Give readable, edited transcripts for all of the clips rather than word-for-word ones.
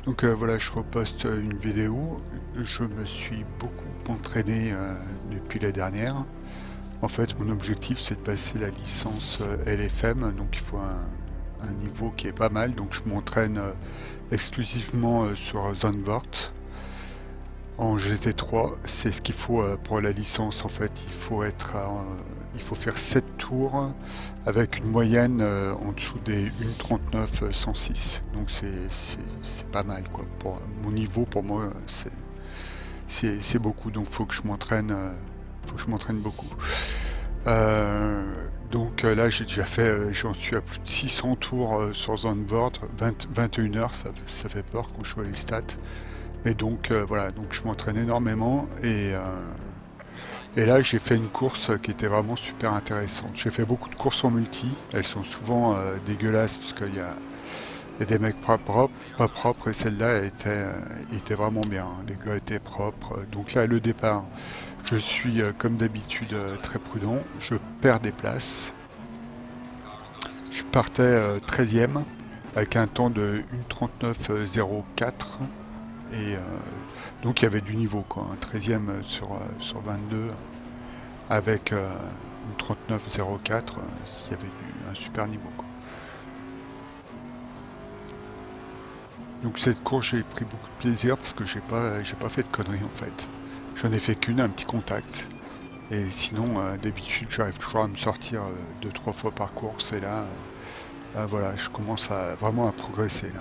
Donc voilà, je reposte une vidéo. Je me suis beaucoup entraîné depuis la dernière. En fait, mon objectif, c'est de passer la licence LFM, donc il faut un niveau qui est pas mal. Donc je m'entraîne exclusivement sur Zandvoort en GT3. C'est ce qu'il faut pour la licence. En fait, il faut faire 7 tours avec une moyenne en dessous des 1,39 106. Donc c'est pas mal quoi. Pour mon niveau, pour moi, c'est beaucoup. Donc faut que je m'entraîne beaucoup. Là j'ai déjà fait, j'en suis à plus de 600 tours sur Zandvoort, 21 heures, ça fait peur quand je vois les stats. Et donc voilà, donc je m'entraîne énormément et là j'ai fait une course qui était vraiment super intéressante. J'ai fait beaucoup de courses en multi, elles sont souvent dégueulasses parce il y a des mecs pas propres et celle-là était vraiment bien. Les gars étaient propres. Donc là le départ, je suis comme d'habitude très prudent, je perds des places. Je partais 13e avec un temps de 1,39,04 et donc il y avait du niveau quoi, un 13e sur 22 avec une 39,04, il y avait un super niveau quoi. Donc cette course j'ai pris beaucoup de plaisir parce que j'ai pas fait de conneries en fait. J'en ai fait qu'une, un petit contact. Et sinon, d'habitude, j'arrive toujours à me sortir deux, trois fois par course. Et là, voilà, je commence à vraiment à progresser là.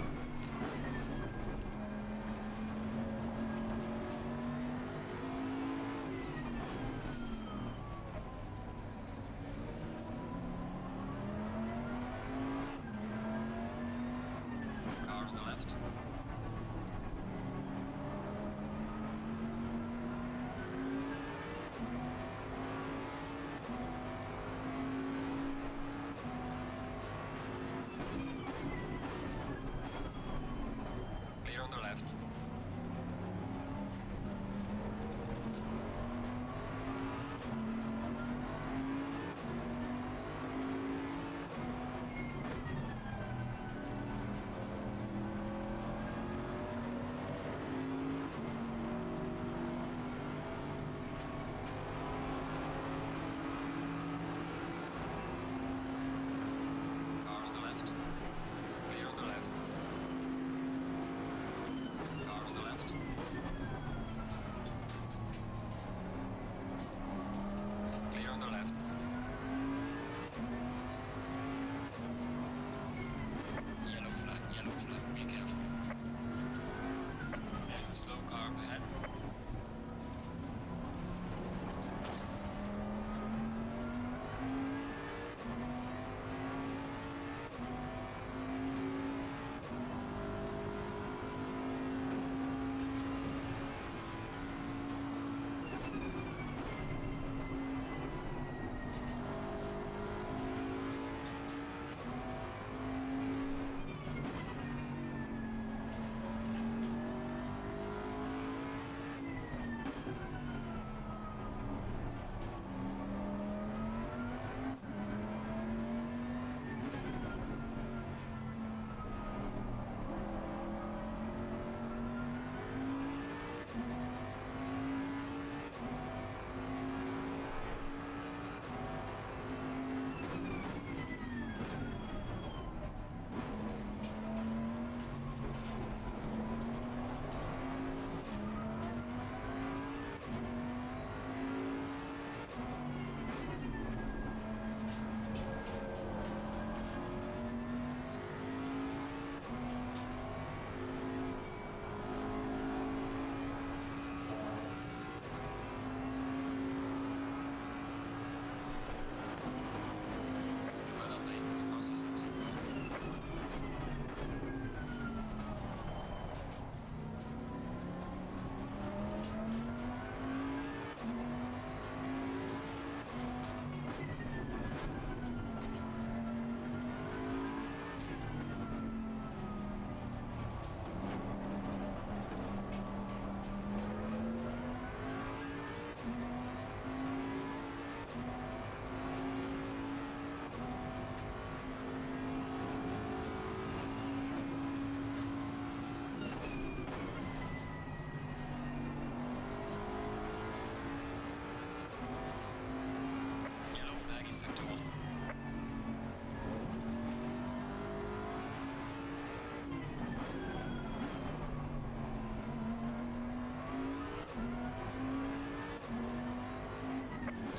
exactement.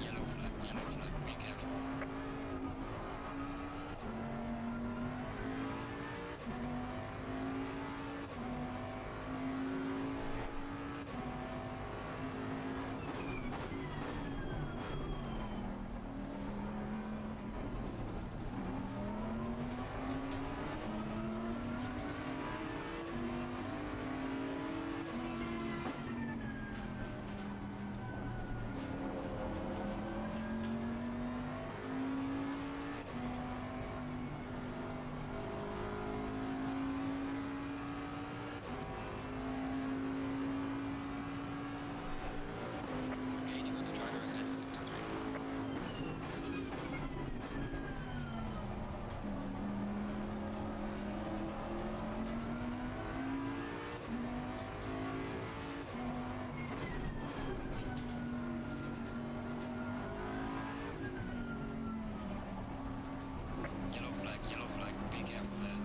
Yellow flag, be careful. Gaining on the driver ahead of sector 3. Yellow flag, be careful there.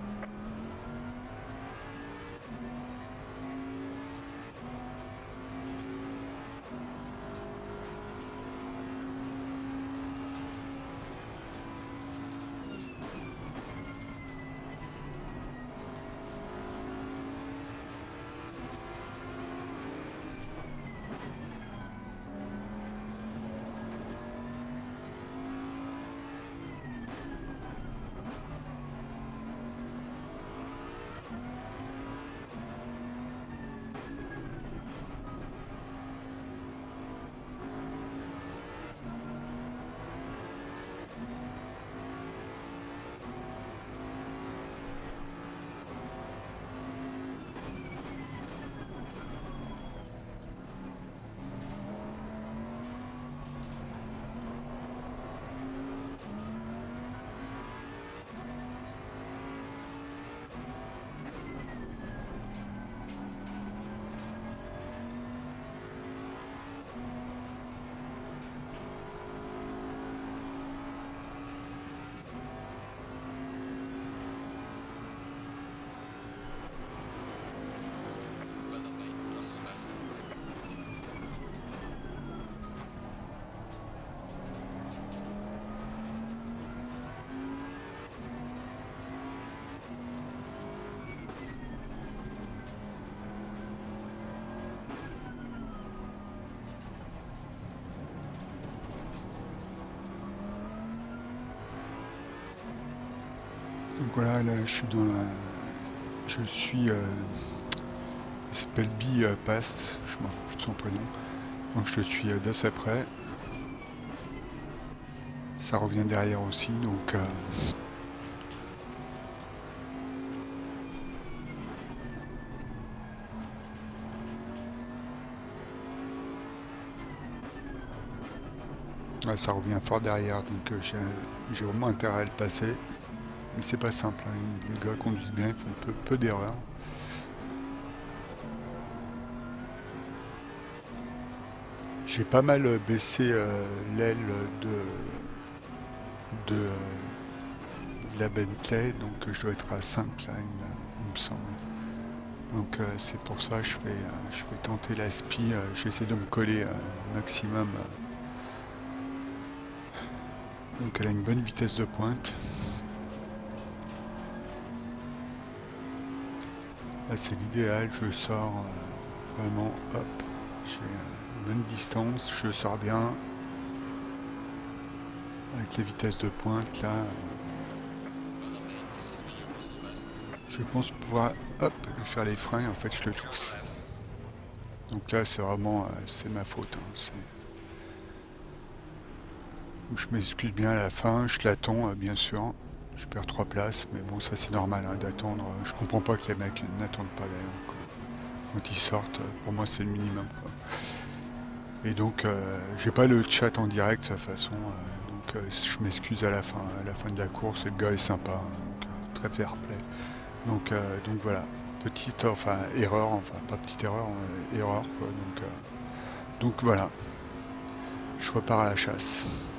Well done, mate. Cross the pass. Donc voilà, là je suis dans la... Je suis... il s'appelle Pass, je m'en rappelle plus de son prénom. Donc je suis d'assez près. Ça revient derrière aussi, donc... ouais, ça revient fort derrière, donc j'ai vraiment intérêt à le passer. Mais c'est pas simple, hein. Les gars conduisent bien, ils font peu d'erreurs. J'ai pas mal baissé l'aile de la Bentley, donc je dois être à 5 là, il me semble. Donc c'est pour ça que je vais tenter la SPI, j'essaie de me coller maximum. Donc elle a une bonne vitesse de pointe. Là c'est l'idéal, je sors vraiment, hop, j'ai une bonne distance, je sors bien. Avec les vitesses de pointe là, Well done, mate. This is me, you're crossing the pass. je pense pouvoir, hop, lui faire les freins et en fait je le Careful touche. left. Donc là c'est vraiment, c'est ma faute, hein. Je m'excuse bien à la fin, je l'attends bien sûr. Je perds 3 places, mais bon ça c'est normal hein, d'attendre. Je comprends pas que les mecs n'attendent pas d'ailleurs, quoi. Quand ils sortent, pour moi c'est le minimum, quoi. Et donc j'ai pas le chat en direct de toute façon, donc je m'excuse à la fin de la course, et le gars est sympa, hein, donc, très fair play. Donc voilà, petite erreur, enfin pas petite erreur, erreur quoi. Donc voilà, je repars à la chasse.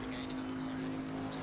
Regaining on car heading sector 2.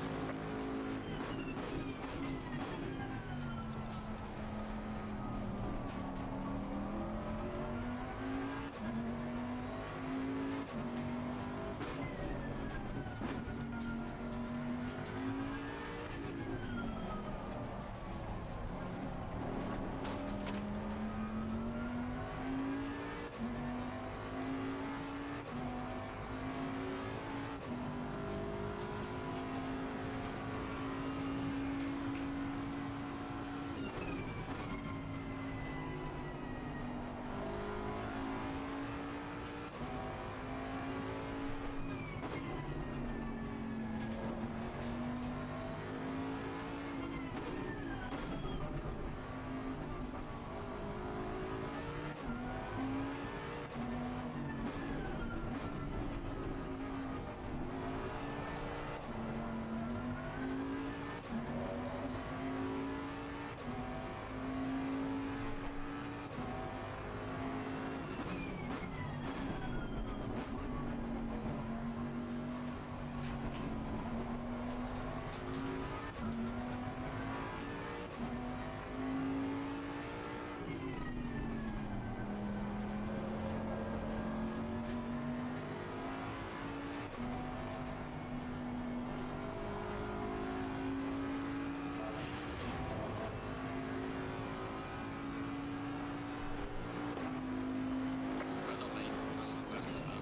Red on main, personal first is slow.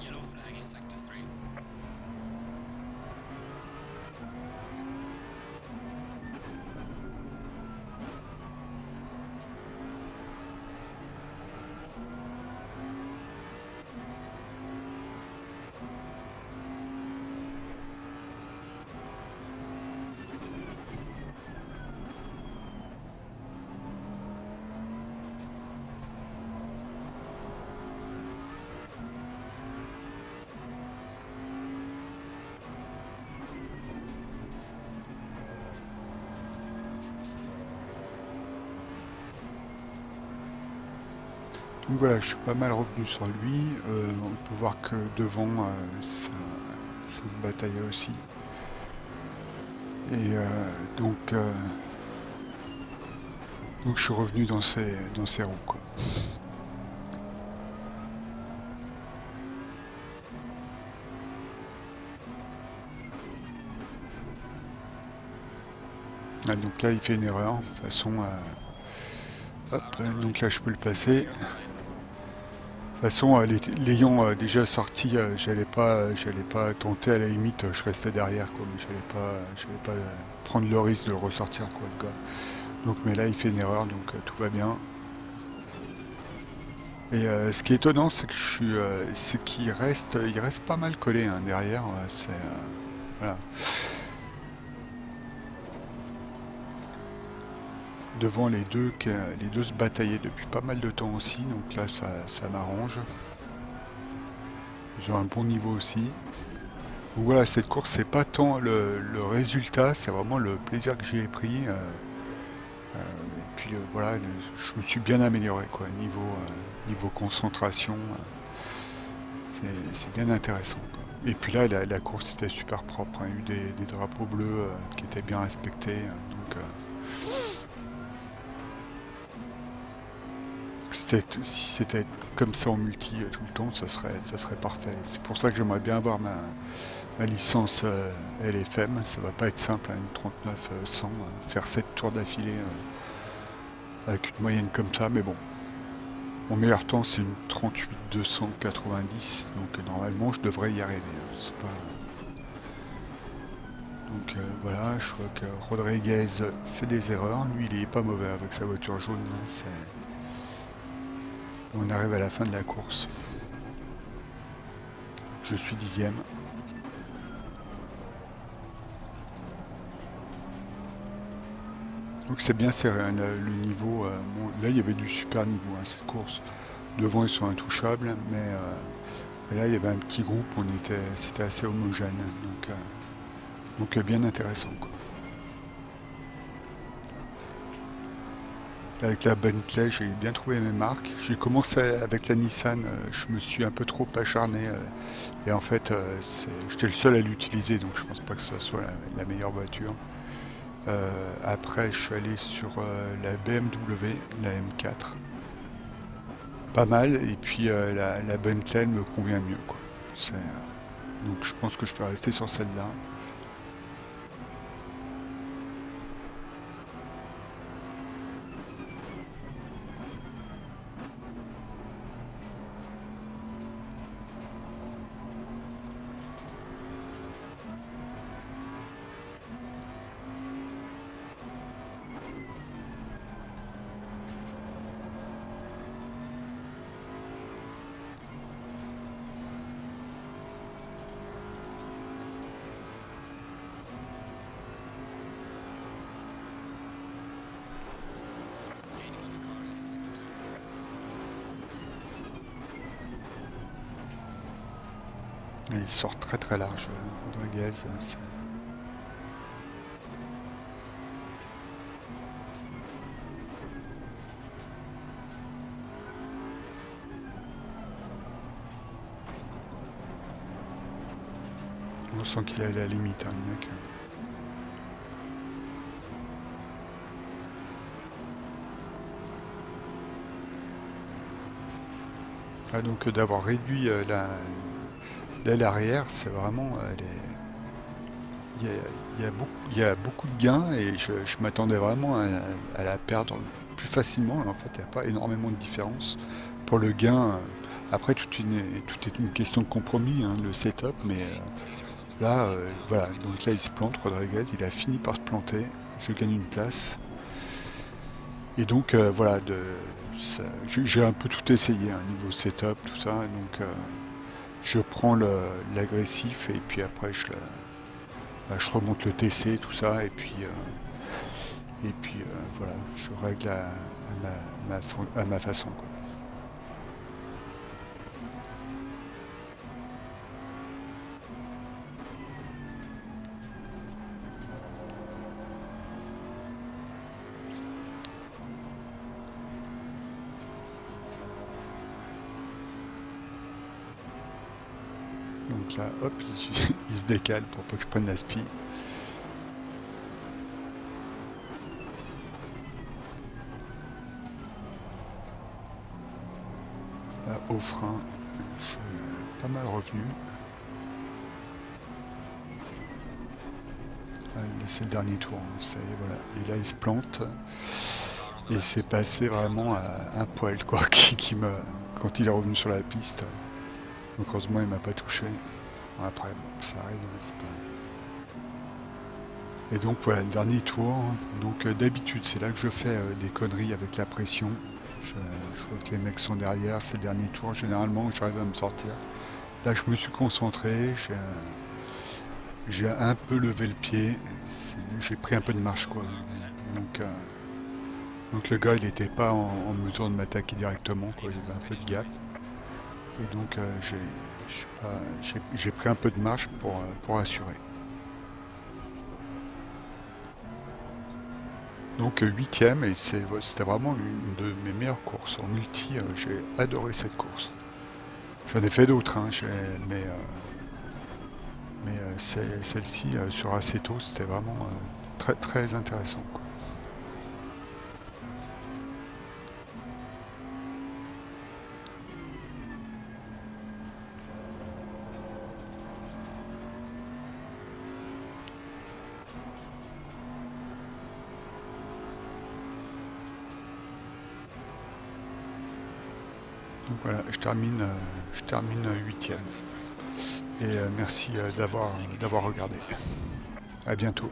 Yellow flag in sector 3. Donc voilà, je suis pas mal revenu sur lui. On peut voir que devant, ça se bataillait aussi. Et donc je suis revenu dans ses roues, quoi. Ah, donc là, il fait une erreur. De toute façon, hop, donc là, je peux le passer. De toute façon, l'ayant déjà sorti, j'allais pas tenter. À la limite, je restais derrière, quoi. Mais j'allais pas prendre le risque de le ressortir, quoi, le gars. Donc, mais là, il fait une erreur, donc tout va bien. Et ce qui est étonnant, c'est que c'est qu'il reste, il reste pas mal collé, hein, derrière. Voilà. Devant les deux se bataillaient depuis pas mal de temps aussi, donc là ça m'arrange. Ils ont un bon niveau aussi. Donc voilà, cette course, c'est pas tant le résultat, c'est vraiment le plaisir que j'y ai pris. Et puis voilà, je me suis bien amélioré quoi, niveau concentration. C'est bien intéressant, quoi. Et puis là, la course était super propre, hein. Il y a eu des drapeaux bleus qui étaient bien respectés. Donc, si c'était comme ça en multi tout le temps, ça serait parfait. C'est pour ça que j'aimerais bien avoir ma licence LFM. Ça va pas être simple, hein, une 39-100, faire 7 tours d'affilée avec une moyenne comme ça, mais bon. Mon meilleur temps, c'est une 38-290, donc normalement, je devrais y arriver, hein. C'est pas... Donc voilà, je vois que Rodriguez fait des erreurs. Lui, il est pas mauvais avec sa voiture jaune, hein. On arrive à la fin de la course. Je suis 10e. Donc c'est bien serré, hein, le niveau. Bon, là, il y avait du super niveau, hein, cette course. Devant, ils sont intouchables, mais là, il y avait un petit groupe. C'était assez homogène, donc bien intéressant, quoi. Avec la Bentley, j'ai bien trouvé mes marques. J'ai commencé avec la Nissan, je me suis un peu trop acharné. Et en fait, j'étais le seul à l'utiliser, donc je pense pas que ce soit la meilleure voiture. Après, je suis allé sur la BMW, la M4. Pas mal, et puis la Bentley elle me convient mieux, quoi. Donc je pense que je peux rester sur celle-là. Gaining on the car in sector 2. Et il sort très très large, Rodriguez. On sent qu'il est à la limite, hein, le mec. Ah, donc d'avoir réduit l'aile arrière, c'est vraiment... il y a beaucoup de gains et je m'attendais vraiment à la perdre plus facilement. En fait, il n'y a pas énormément de différence. Pour le gain, après, tout est une question de compromis, hein, le setup, mais là, voilà. Donc là, il se plante, Rodriguez, il a fini par se planter. Je gagne une place. Et donc, voilà, j'ai un peu tout essayé, hein, niveau setup, tout ça. Donc, je prends l'agressif et puis après, je remonte le TC, tout ça. Et puis voilà, je règle à ma façon, quoi. Donc là, hop, il se décale pour pas que je prenne la spi. Là, au frein, je suis pas mal revenu. Ah, c'est le dernier tour, hein, voilà. Et là, il se plante. Et c'est passé vraiment à un poil, quoi, quand il est revenu sur la piste. Donc heureusement, il m'a pas touché. Bon, après, bon, ça arrive, hein, c'est pas... Et donc voilà, le dernier tour. Donc d'habitude, c'est là que je fais des conneries avec la pression. Je vois que les mecs sont derrière, c'est le dernier tour. Généralement, j'arrive à me sortir. Là, je me suis concentré. J'ai un peu levé le pied. J'ai pris un peu de marche, quoi. Donc, donc le gars, il n'était pas en mesure de m'attaquer directement, quoi. Il y avait un peu de gap. Et donc, je suis pas, j'ai pris un peu de marge pour assurer. Donc huitième, et c'était vraiment une de mes meilleures courses. En multi, j'ai adoré cette course. J'en ai fait d'autres, hein, mais celle-ci sur Aceto, c'était vraiment très très intéressant, quoi. Donc voilà, je termine huitième. Et merci d'avoir regardé. À bientôt.